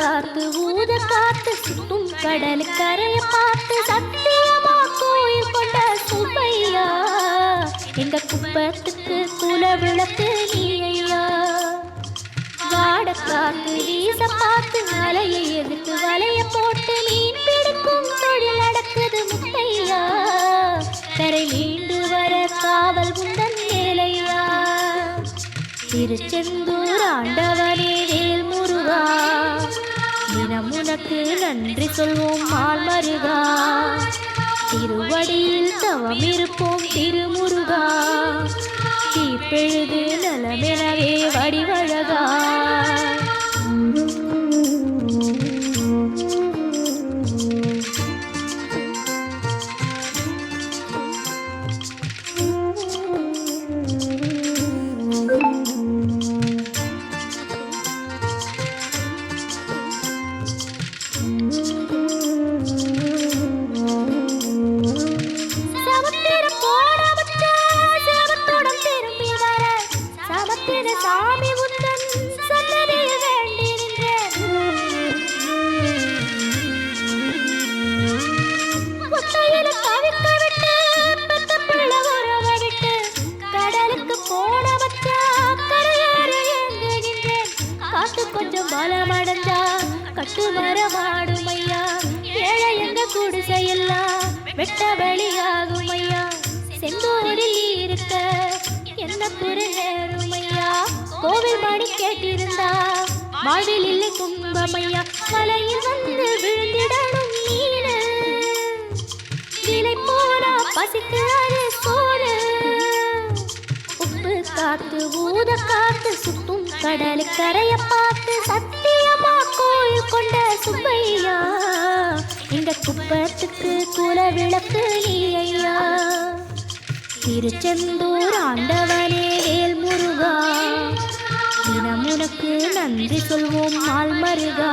காத்து ஊத காத்து சுத்தும் கடல் கரையை பார்த்து சத்தியமா கோயில் கொண்ட சுப்பையா எங்க குப்பத்துக்கு குல விளக்கு நீ ஐயா. வாட காத்து வீச பார்த்து அலையை எதிர்த்து வலைய போட்டு மீன் பிடிக்கும் தொழில் நடக்குது முத்தையா. கரை மீண்டு வர காவல் உந்தன் வேலையா. திருச்செந்தூர் ஆண்டவனே வேல் முருகா தினம் உனக்கு நன்றி சொல்வோம் மால் மருகா. திருவடியில் தவம் இருப்போம் திருமுருகா. தீப்பெழுது நலமெனவே வடிவழகா. சாமி உந்தன் சன்னதியில் வேண்டி நின்றேன். முத்தையில தவிக்க விட்டு பெத்த பிள்ளை உறவ விட்டு கடலுக்கு போன வச்சா கரையாறு ஏங்குகின்றேன். காத்து கொஞ்சம் பலமடைஞ்சா கட்டு மரமாடும் ஐயா. ஏழை எங்க குடிசையெல்லாம் வெட்ட வெளியாகும் ஐயா. செந்தூரில் இருக்க என்ன குறை நேரும் ஐயா. கோவில் மணி கேட்டிருந்தா வாழ்வில் இல்லை கும்பமையா. மலையில் வந்து விழுந்திடணும் நீனு விலை போனா பசிக்கு அது சோறு. உப்பு காத்து ஊத காத்து சுத்தும் கடல் கரையை பார்த்து சத்தியமா கோயில் கொண்ட சுப்பையா இந்த குப்பத்துக்கு குல விளக்கு நீ ஐயா. திருச்செந்தூர் ஆண்டவனே வேல் முருகா தினம் உனக்கு நன்றி சொல்வோம் மால் மருகா.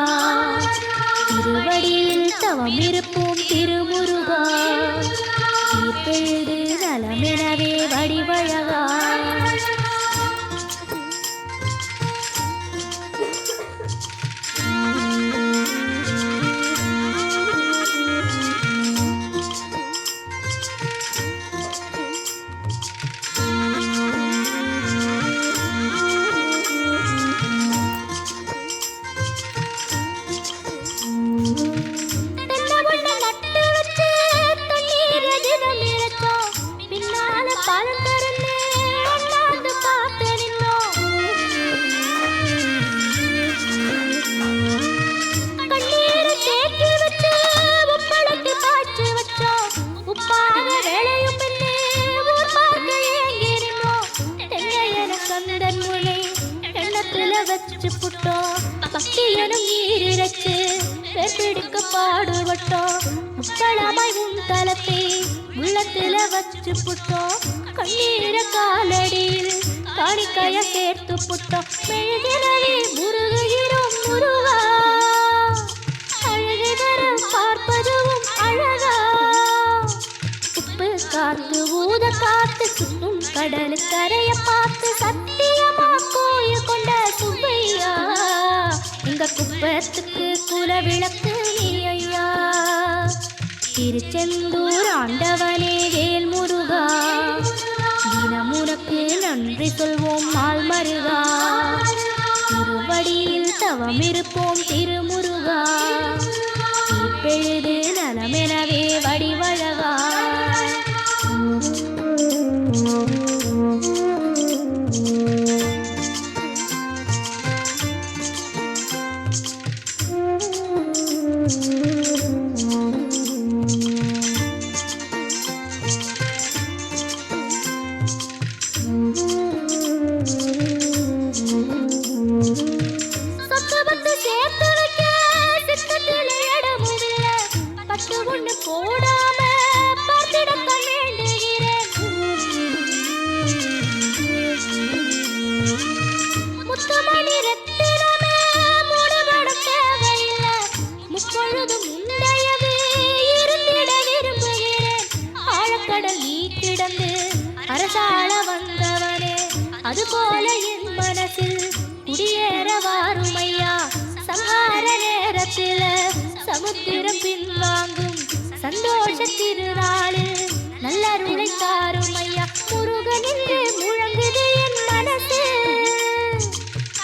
திருவடியில் தவம் இருப்போம் திருமுருகா. தீப்பெழுது நலமெனவே வடிவழகா. வச்சு புட்டோம் பக்தி எனும் நீர் இறைச்சு பிடிக்க பாடுபட்டோம். முப்பளமாய் உன் தலத்தை உள்ளத்துல வச்சு புட்டோம். கண்ணீர காலடியில் காணிக்கைய சேர்த்து புட்டோம். மெழுகினவே முருகுகிறோம் முருகா. அழகை வரம் பார்ப்பதுவும் அழகா. உப்பு காத்து ஊத காத்து சுத்தும் கடல் கரையை பார்த்து சத்தியமா கோயில் கொண்ட சுப்பையா எங்க குப்பத்துக்கு குல விளக்கு நீ ஐயா. திருச்செந்தூர் ஆண்டவனே வேல் முருகா தினம் உனக்கு நன்றி சொல்வோம் மால் மருகா. திருவடியில் தவம் இருப்போம் திருமுருகா. தீப்பெழுது நலமெனவே வடிவழகா. போடாம பார்த்திட வேண்டுகிறேன். முத்துமணி ரத்தினமே மூடப்பட தேவையில்லை. முப்பொழுதும் முந்தையவே இருந்திட விரும்புகிறேன். ஆழக்கடல் நீ கிடந்து அரசாள வந்தவனே அதுபோல என் மனசில் குடியேற வாரும் ஐயா. சம்ஹார சமுத்திரம் பின்வாங்கும் சந்தோஷ திருநாளில் நல்லருளை தாரும் ஐயா முருகனின்றே முழங்குது என் மனசு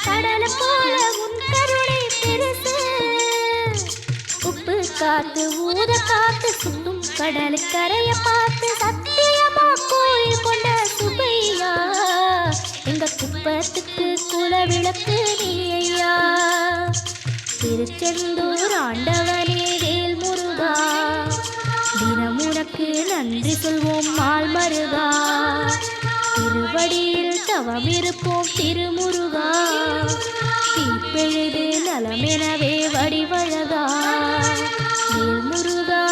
கடலை போல உன் கருணை பெருசு உப்பு காத்து ஊத காத்து சுத்தும் கடலை கரைய பார்த்து சத்தியமா கோயில் கொண்ட சுபையா எங்க குப்பத்துக்கு குல விளக்கு நீ ஐயா திருச்செந்தூர் ஆண்டவனே வேல் முருகா தினம் உனக்கு நன்றி சொல்வோம் மால் மருகா திருவடியில் தவம் இருப்போம் திருமுருகா தீப்பெழுது நலமெனவே வடிவழகா வேல் முருகா